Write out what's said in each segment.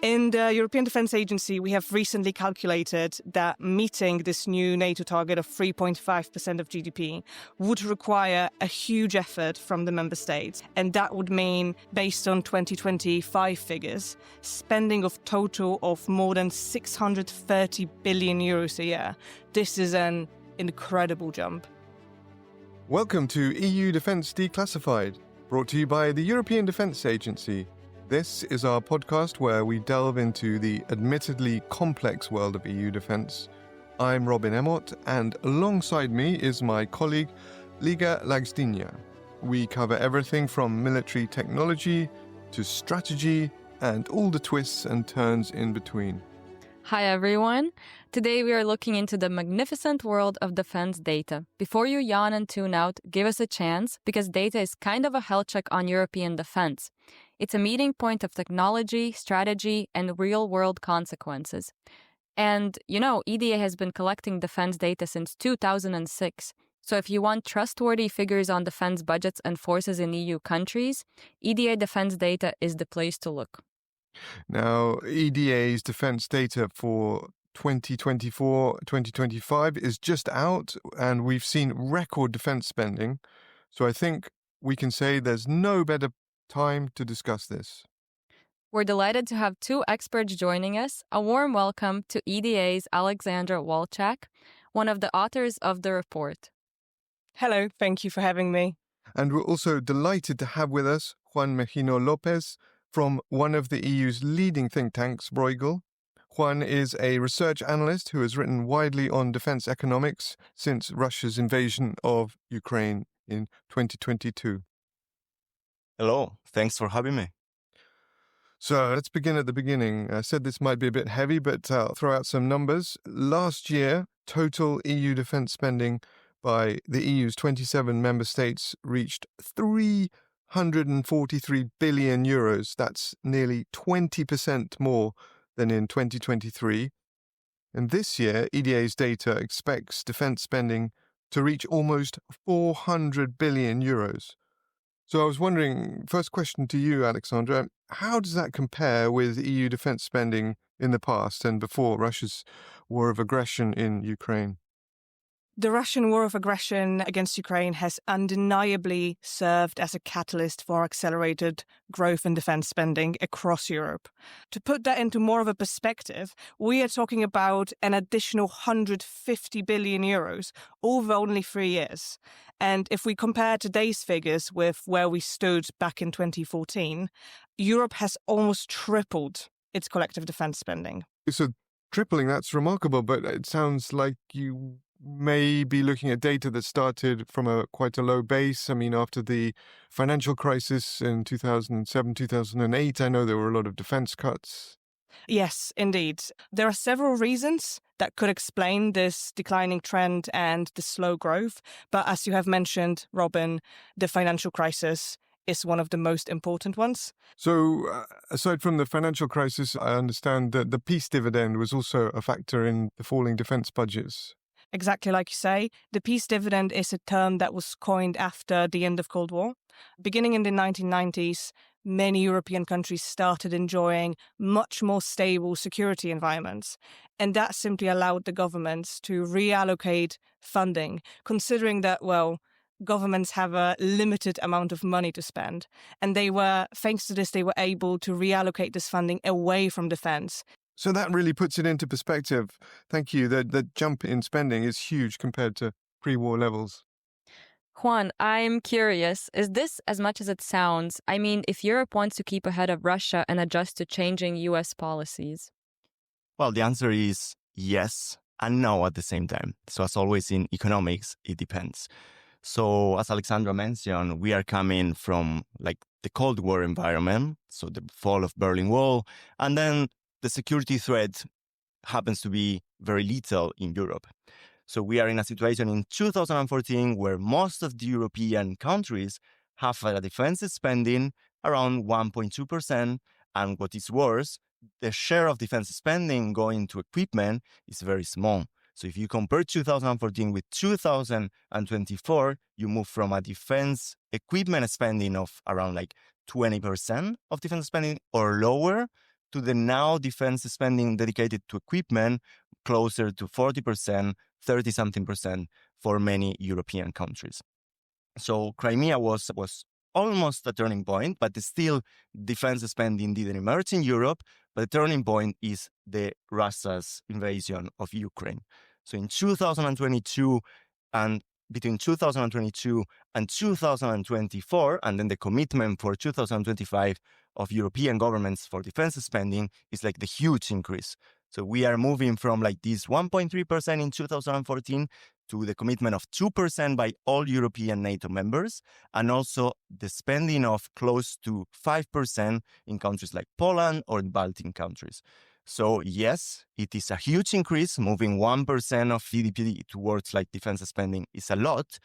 In the European Defence Agency, we have recently calculated that meeting this new NATO target of 3.5% of GDP would require a huge effort from the member states. And that would mean, based on 2025 figures, spending of total of more than 630 billion euros a year. This is an incredible jump. Welcome to EU Defence Declassified, brought to you by the European Defence Agency. This is our podcast where we delve into the admittedly complex world of EU defence. I'm Robin Emmott, and alongside me is my colleague, Liga Lagstinia. We cover everything from military technology to strategy and all the twists and turns in between. Hi everyone. Today we are looking into the magnificent world of defense data. Before you yawn and tune out, give us a chance, because data is kind of a health check on European defense. It's a meeting point of technology, strategy, and real-world consequences. And, EDA has been collecting defense data since 2006. So if you want trustworthy figures on defense budgets and forces in EU countries, EDA Defence Data is the place to look. Now, EDA's defence data for 2024-2025 is just out, and we've seen record defence spending. So I think we can say there's no better time to discuss this. We're delighted to have two experts joining us. A warm welcome to EDA's Aleksandra Walczak, one of the authors of the report. Hello, thank you for having me. And we're also delighted to have with us Juan Mejino-Lopez from one of the EU's leading think tanks, Bruegel. Juan is a research analyst who has written widely on defense economics since Russia's invasion of Ukraine in 2022. Hello, thanks for having me. So let's begin at the beginning. I said this might be a bit heavy, but I'll throw out some numbers. Last year, total EU defense spending by the EU's 27 member states reached 343 billion euros. That's nearly 20% more than in 2023. And this year, EDA's data expects defense spending to reach almost 400 billion euros. So I was wondering, first question to you, Aleksandra, how does that compare with EU defense spending in the past and before Russia's war of aggression in Ukraine? The Russian war of aggression against Ukraine has undeniably served as a catalyst for accelerated growth in defense spending across Europe. To put that into more of a perspective, we are talking about an additional 150 billion euros over only 3 years. And if we compare today's figures with where we stood back in 2014, Europe has almost tripled its collective defense spending. So tripling, that's remarkable, but it sounds like you may be looking at data that started from quite a low base. I mean, after the financial crisis in 2007, 2008, I know there were a lot of defense cuts. Yes, indeed. There are several reasons that could explain this declining trend and the slow growth. But as you have mentioned, Robin, the financial crisis is one of the most important ones. So aside from the financial crisis, I understand that the peace dividend was also a factor in the falling defense budgets. Exactly like you say, the peace dividend is a term that was coined after the end of Cold War. Beginning in the 1990s, many European countries started enjoying much more stable security environments. And that simply allowed the governments to reallocate funding, considering that, governments have a limited amount of money to spend. And thanks to this, they were able to reallocate this funding away from defense. So that really puts it into perspective. Thank you. The jump in spending is huge compared to pre-war levels. Juan, I'm curious, is this as much as it sounds? I mean, if Europe wants to keep ahead of Russia and adjust to changing US policies? Well, the answer is yes and no at the same time. So as always in economics, it depends. So as Aleksandra mentioned, we are coming from the Cold War environment, so the fall of Berlin Wall, and then the security threat happens to be very little in Europe. So we are in a situation in 2014 where most of the European countries have a defense spending around 1.2%. And what is worse, the share of defense spending going to equipment is very small. So if you compare 2014 with 2024, you move from a defense equipment spending of around 20% of defense spending or lower to the now defense spending dedicated to equipment closer to 40%, 30-something% for many European countries. So Crimea was almost a turning point, but still defense spending didn't emerge in Europe. But the turning point is the Russia's invasion of Ukraine. So in 2022 and between 2022 and 2024, and then the commitment for 2025 of European governments for defense spending is like the huge increase. So we are moving from like this 1.3% in 2014 to the commitment of 2% by all European NATO members, and also the spending of close to 5% in countries like Poland or the Baltic countries. So yes, it is a huge increase. Moving 1% of GDP towards like defense spending is a lot,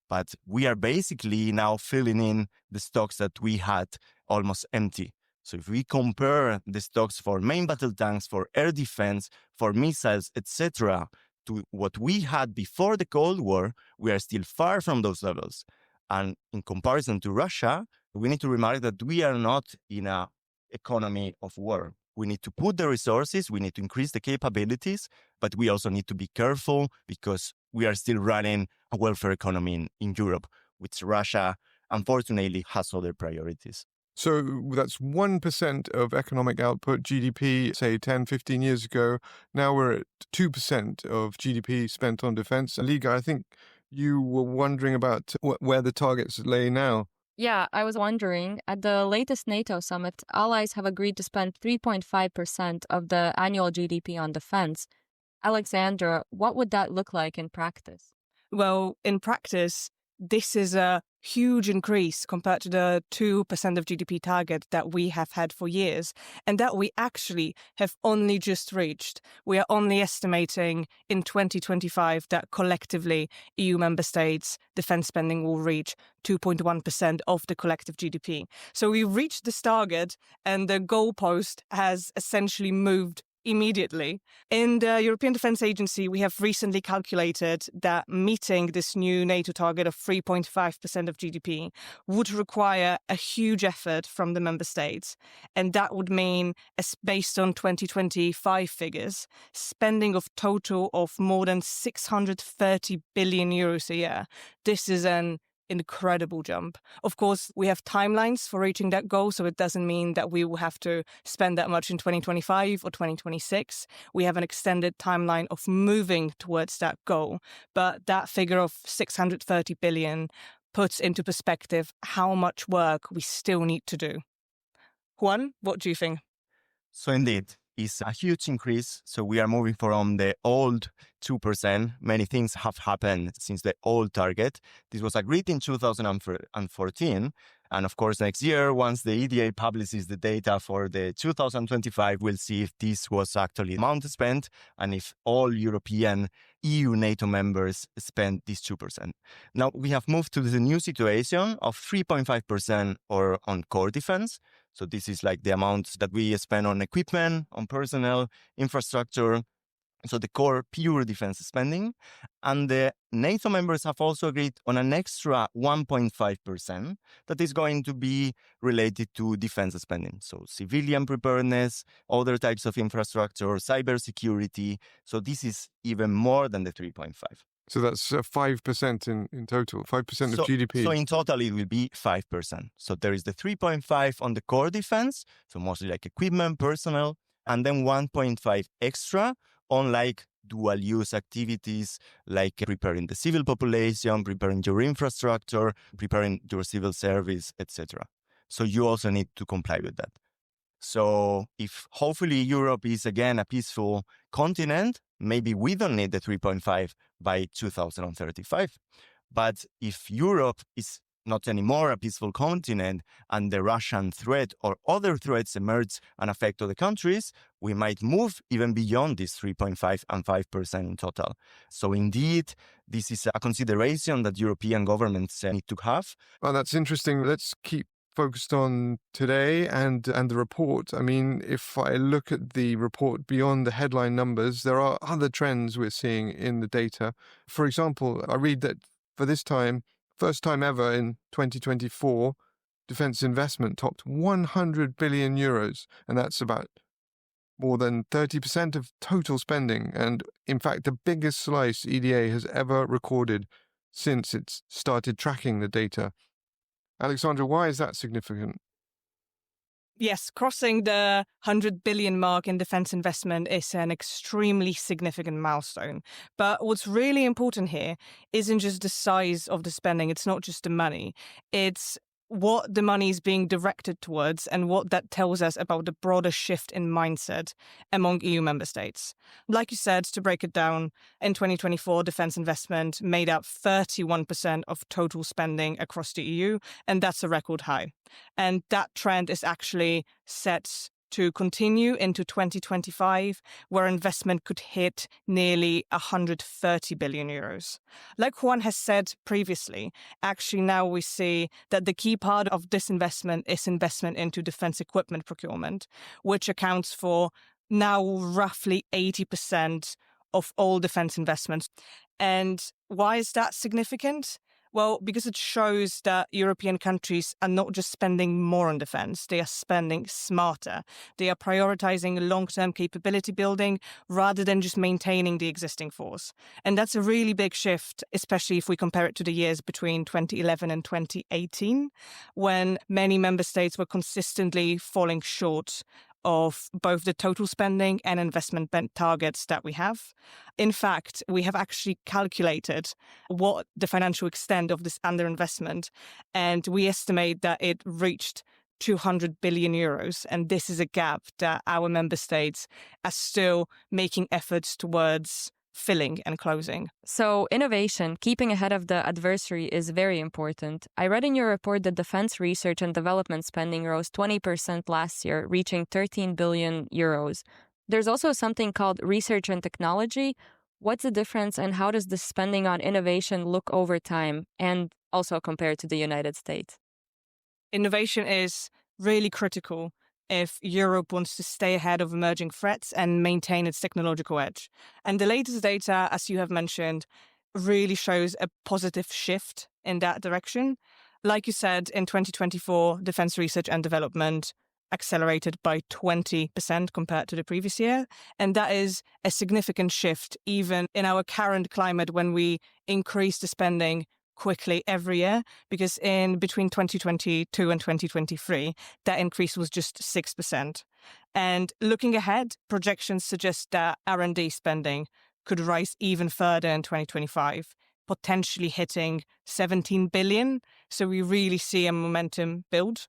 but we are basically now filling in the stocks that we had almost empty. So if we compare the stocks for main battle tanks, for air defense, for missiles, etc., to what we had before the Cold War, we are still far from those levels. And in comparison to Russia, we need to remark that we are not in an economy of war. We need to put the resources, we need to increase the capabilities, but we also need to be careful because we are still running a welfare economy in Europe, which Russia, unfortunately, has other priorities. So that's 1% of economic output, GDP, say 10, 15 years ago. Now we're at 2% of GDP spent on defense. Liga, I think you were wondering about where the targets lay now. Yeah, I was wondering, at the latest NATO summit, allies have agreed to spend 3.5% of the annual GDP on defense. Aleksandra, what would that look like in practice? Well, in practice, this is a huge increase compared to the 2% of GDP target that we have had for years, and that we actually have only just reached. We are only estimating in 2025 that collectively EU member states' defense spending will reach 2.1% of the collective GDP. So we reached this target, and the goalpost has essentially moved immediately. In the European Defence Agency, we have recently calculated that meeting this new NATO target of 3.5% of GDP would require a huge effort from the member states. And that would mean, as based on 2025 figures, spending of total of more than 630 billion euros a year. This is an incredible jump. Of course, we have timelines for reaching that goal, so it doesn't mean that we will have to spend that much in 2025 or 2026. We have an extended timeline of moving towards that goal. But that figure of 630 billion puts into perspective how much work we still need to do. Juan, what do you think? So indeed, it's a huge increase. So we are moving from the old 2%. Many things have happened since the old target. This was agreed in 2014. And of course, next year, once the EDA publishes the data for the 2025, we'll see if this was actually the amount spent and if all European EU NATO members spend this 2%. Now, we have moved to the new situation of 3.5% or on core defense. So this is like the amount that we spend on equipment, on personnel, infrastructure, so the core pure defense spending. And the NATO members have also agreed on an extra 1.5% that is going to be related to defense spending. So civilian preparedness, other types of infrastructure, cybersecurity. So this is even more than the 3.5. So that's 5% in total, 5% of GDP. So in total, it will be 5%. So there is the 3.5 on the core defense, so mostly like equipment, personnel, and then 1.5 extra on like dual use activities, like preparing the civil population, preparing your infrastructure, preparing your civil service, etc. So you also need to comply with that. So if hopefully Europe is again a peaceful continent, maybe we don't need the 3.5 by 2035. But if Europe is not anymore a peaceful continent and the Russian threat or other threats emerge and affect other countries, we might move even beyond this 3.5 and 5% in total. So indeed, this is a consideration that European governments need to have. Well, that's interesting. Let's keep focused on today and the report. I mean, if I look at the report beyond the headline numbers, there are other trends we're seeing in the data. For example, I read that for this time, first time ever in 2024, defense investment topped 100 billion euros, and that's about more than 30% of total spending, and in fact, the biggest slice EDA has ever recorded since it's started tracking the data. Aleksandra, why is that significant? Yes, crossing the 100 billion mark in defense investment is an extremely significant milestone. But what's really important here isn't just the size of the spending. It's not just the money. It's what the money is being directed towards and what that tells us about the broader shift in mindset among EU member states. Like you said, to break it down, in 2024, defense investment made up 31% of total spending across the EU, and that's a record high. And that trend is actually set to continue into 2025, where investment could hit nearly 130 billion euros. Like Juan has said previously, actually now we see that the key part of this investment is investment into defense equipment procurement, which accounts for now roughly 80% of all defense investments. And why is that significant? Well, because it shows that European countries are not just spending more on defense, they are spending smarter. They are prioritizing long-term capability building rather than just maintaining the existing force. And that's a really big shift, especially if we compare it to the years between 2011 and 2018, when many member states were consistently falling short of both the total spending and investment targets that we have. In fact, we have actually calculated what the financial extent of this underinvestment, and we estimate that it reached 200 billion euros. And this is a gap that our member states are still making efforts towards filling and closing. So innovation, keeping ahead of the adversary, is very important. I read in your report that defense research and development spending rose 20% last year, reaching 13 billion euros. There's also something called research and technology. What's the difference and how does the spending on innovation look over time and also compared to the United States? Innovation is really critical if Europe wants to stay ahead of emerging threats and maintain its technological edge. And the latest data, as you have mentioned, really shows a positive shift in that direction. Like you said, in 2024, defense research and development accelerated by 20% compared to the previous year. And that is a significant shift, even in our current climate when we increase the spending quickly every year, because in between 2022 and 2023, that increase was just 6%. And looking ahead, projections suggest that R&D spending could rise even further in 2025, potentially hitting 17 billion. So we really see a momentum build.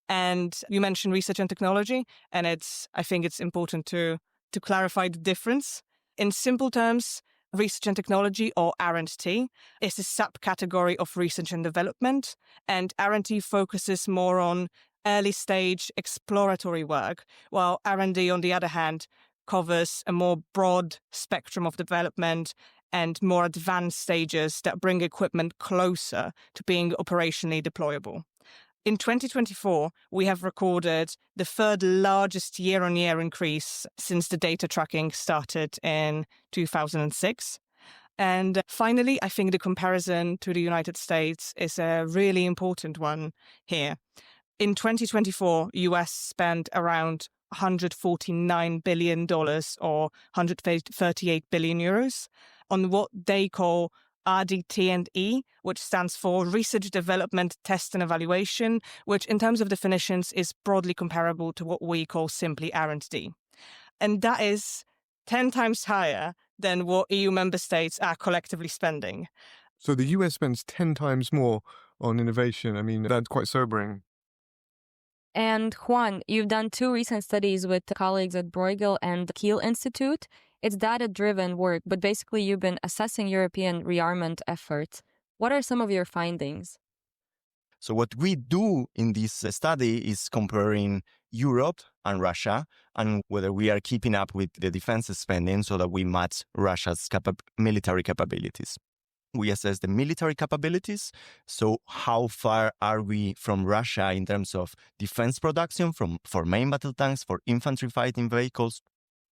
And you mentioned research and technology, and I think it's important to clarify the difference. In simple terms, research and technology, or R&T, is a subcategory of research and development, and R&T focuses more on early-stage exploratory work, while R&D, on the other hand, covers a more broad spectrum of development and more advanced stages that bring equipment closer to being operationally deployable. In 2024, we have recorded the third largest year-on-year increase since the data tracking started in 2006. And finally, I think the comparison to the United States is a really important one here. In 2024, US spent around $149 billion or 138 billion euros on what they call RDT&E, which stands for Research, Development, Test and Evaluation, which in terms of definitions is broadly comparable to what we call simply R&D. And that is 10 times higher than what EU member states are collectively spending. So the US spends 10 times more on innovation. I mean, that's quite sobering. And Juan, you've done 2 recent studies with colleagues at Bruegel and the Kiel Institute. It's data-driven work, but basically you've been assessing European rearmament efforts. What are some of your findings? So what we do in this study is comparing Europe and Russia and whether we are keeping up with the defense spending so that we match Russia's military capabilities. We assess the military capabilities. So how far are we from Russia in terms of defense production for main battle tanks, for infantry fighting vehicles,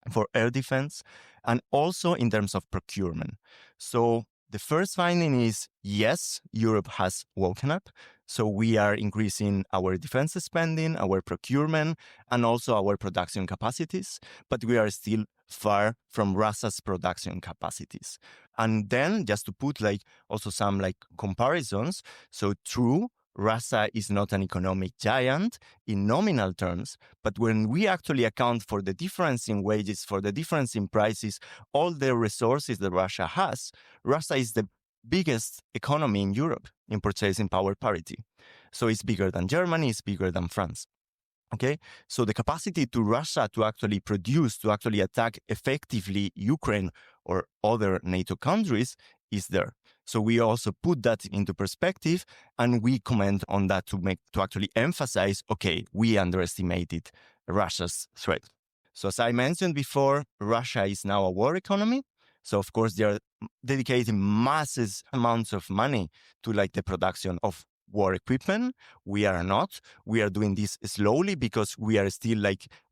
for air defense, and also in terms of procurement. So the first finding is, yes, Europe has woken up. So we are increasing our defense spending, our procurement, and also our production capacities, but we are still far from Russia's production capacities. And then just to put also some comparisons. So true, Russia is not an economic giant in nominal terms, but when we actually account for the difference in wages, for the difference in prices, all the resources that Russia has, Russia is the biggest economy in Europe in purchasing power parity. So it's bigger than Germany, it's bigger than France. Okay, so the capacity to Russia to actually produce, to actually attack effectively Ukraine or other NATO countries is there. So we also put that into perspective, and we comment on that to actually emphasize, okay, we underestimated Russia's threat. So as I mentioned before, Russia is now a war economy. So of course they are dedicating massive amounts of money to the production of war equipment. We are not. We are doing this slowly because we are still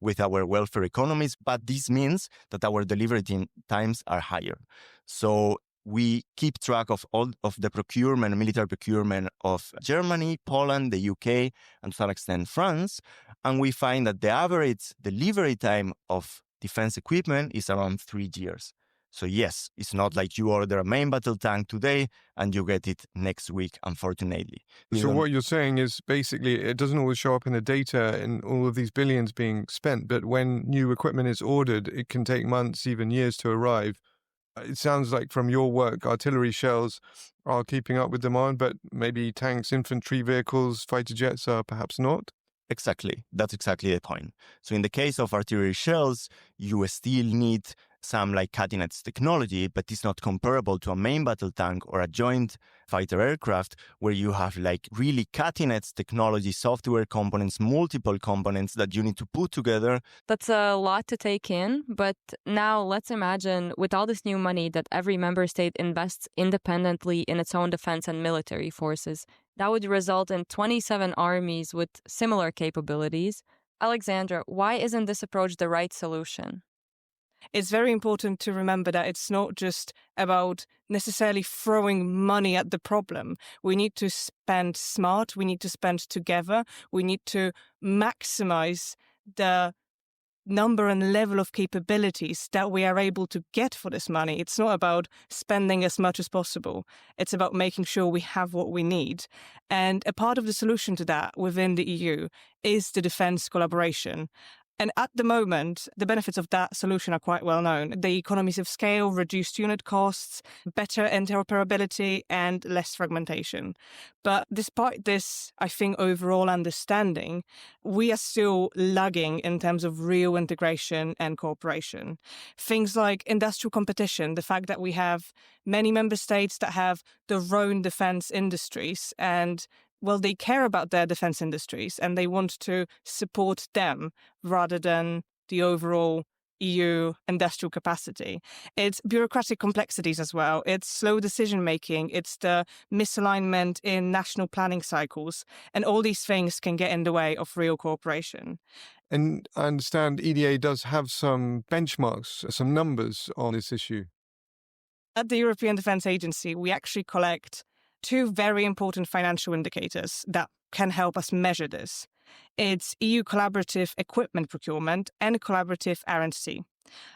with our welfare economies, but this means that our delivery times are higher. So we keep track of all of the procurement, military procurement of Germany, Poland, the UK, and to some extent France. And we find that the average delivery time of defense equipment is around 3 years. So yes, it's not like you order a main battle tank today and you get it next week, unfortunately. So what you're saying is basically it doesn't always show up in the data in all of these billions being spent, but when new equipment is ordered, it can take months, even years to arrive. It sounds like from your work, artillery shells are keeping up with demand, but maybe tanks, infantry vehicles, fighter jets are perhaps not? Exactly. That's exactly the point. So in the case of artillery shells, you still need some cutting-edge technology, but it's not comparable to a main battle tank or a joint fighter aircraft where you have really cutting-edge technology, software components, multiple components that you need to put together. That's a lot to take in, but now let's imagine with all this new money that every member state invests independently in its own defense and military forces, that would result in 27 armies with similar capabilities. Aleksandra, why isn't this approach the right solution? It's very important to remember that it's not just about necessarily throwing money at the problem. We need to spend smart, we need to spend together, we need to maximize the number and level of capabilities that we are able to get for this money. It's not about spending as much as possible. It's about making sure we have what we need. And a part of the solution to that within the EU is the defense collaboration. And at the moment, the benefits of that solution are quite well known. The economies of scale, reduced unit costs, better interoperability, and less fragmentation. But despite this, I think, overall understanding, we are still lagging in terms of real integration and cooperation. Things like industrial competition, the fact that we have many member states that have their own defense industries and they care about their defense industries and they want to support them rather than the overall EU industrial capacity. It's bureaucratic complexities as well. It's slow decision-making. It's the misalignment in national planning cycles. And all these things can get in the way of real cooperation. And I understand EDA does have some benchmarks, some numbers on this issue. At the European Defence Agency, we actually collect 2 very important financial indicators that can help us measure this. It's EU collaborative equipment procurement and collaborative R&C.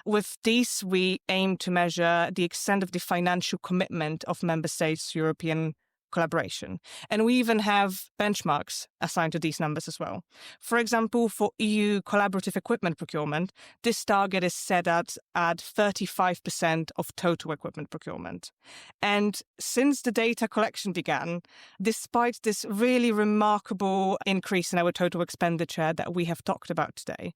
With these, we aim to measure the extent of the financial commitment of member states to European collaboration. And we even have benchmarks assigned to these numbers as well. For example, for EU collaborative equipment procurement, this target is set at 35% of total equipment procurement. And since the data collection began, despite this really remarkable increase in our total expenditure that we have talked about today,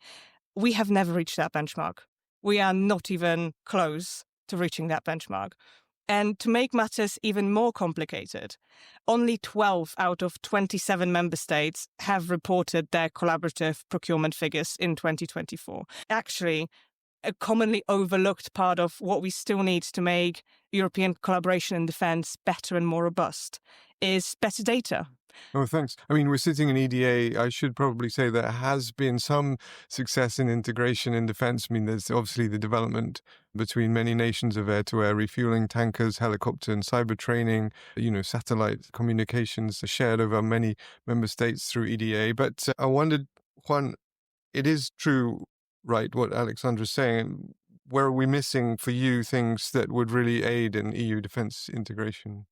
we have never reached that benchmark. We are not even close to reaching that benchmark. And to make matters even more complicated, only 12 out of 27 member states have reported their collaborative procurement figures in 2024. Actually, a commonly overlooked part of what we still need to make European collaboration in defence better and more robust is better data. Oh, thanks. I mean, we're sitting in EDA. I should probably say there has been some success in integration in defense. I mean, there's obviously the development between many nations of air-to-air refueling, tankers, helicopter and cyber training, satellite communications are shared over many member states through EDA. But I wondered, Juan, it is true, right, what Aleksandra's saying. Where are we missing for you things that would really aid in EU defense integration?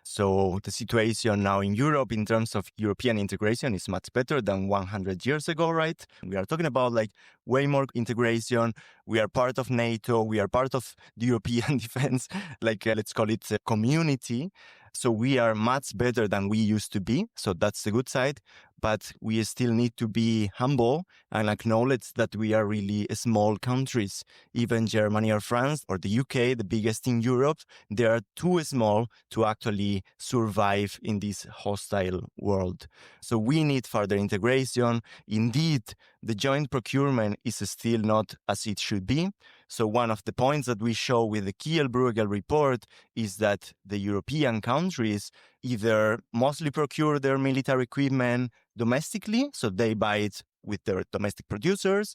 So the situation now in Europe in terms of European integration is much better than 100 years ago, right? We are talking about like way more integration. We are part of NATO. We are part of the European defense, let's call it a community. So we are much better than we used to be. So that's the good side. But we still need to be humble and acknowledge that we are really small countries. Even Germany or France or the UK, the biggest in Europe, they are too small to actually survive in this hostile world. So we need further integration. Indeed, the joint procurement is still not as it should be. So one of the points that we show with the Bruegel report is that the European countries either mostly procure their military equipment domestically, so they buy it with their domestic producers,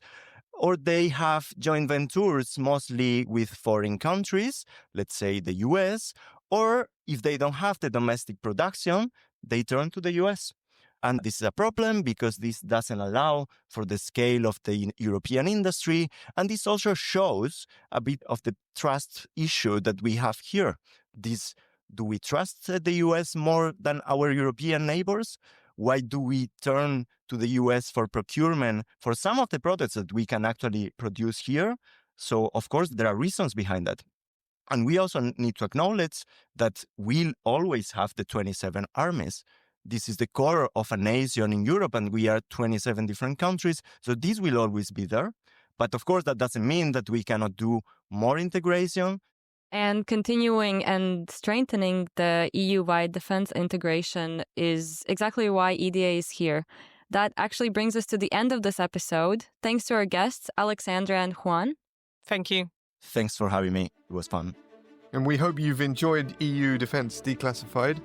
or they have joint ventures mostly with foreign countries, let's say the US, or if they don't have the domestic production, they turn to the US. And this is a problem because this doesn't allow for the scale of the European industry. And this also shows a bit of the trust issue that we have here. Do we trust the US more than our European neighbors? Why do we turn to the US for procurement for some of the products that we can actually produce here? So, of course, there are reasons behind that. And we also need to acknowledge that we'll always have the 27 armies. This is the core of a nation in Europe, and we are 27 different countries. So this will always be there. But of course, that doesn't mean that we cannot do more integration. And continuing and strengthening the EU-wide defense integration is exactly why EDA is here. That actually brings us to the end of this episode. Thanks to our guests, Aleksandra and Juan. Thank you. Thanks for having me. It was fun. And we hope you've enjoyed EU Defence Declassified.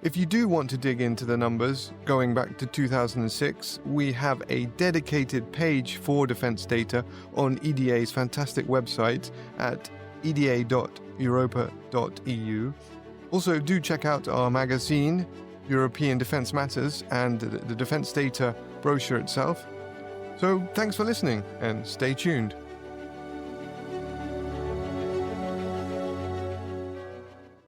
If you do want to dig into the numbers, going back to 2006, we have a dedicated page for defence data on EDA's fantastic website at eda.europa.eu. Also, do check out our magazine, European Defence Matters, and the defence data brochure itself. So, thanks for listening, and stay tuned.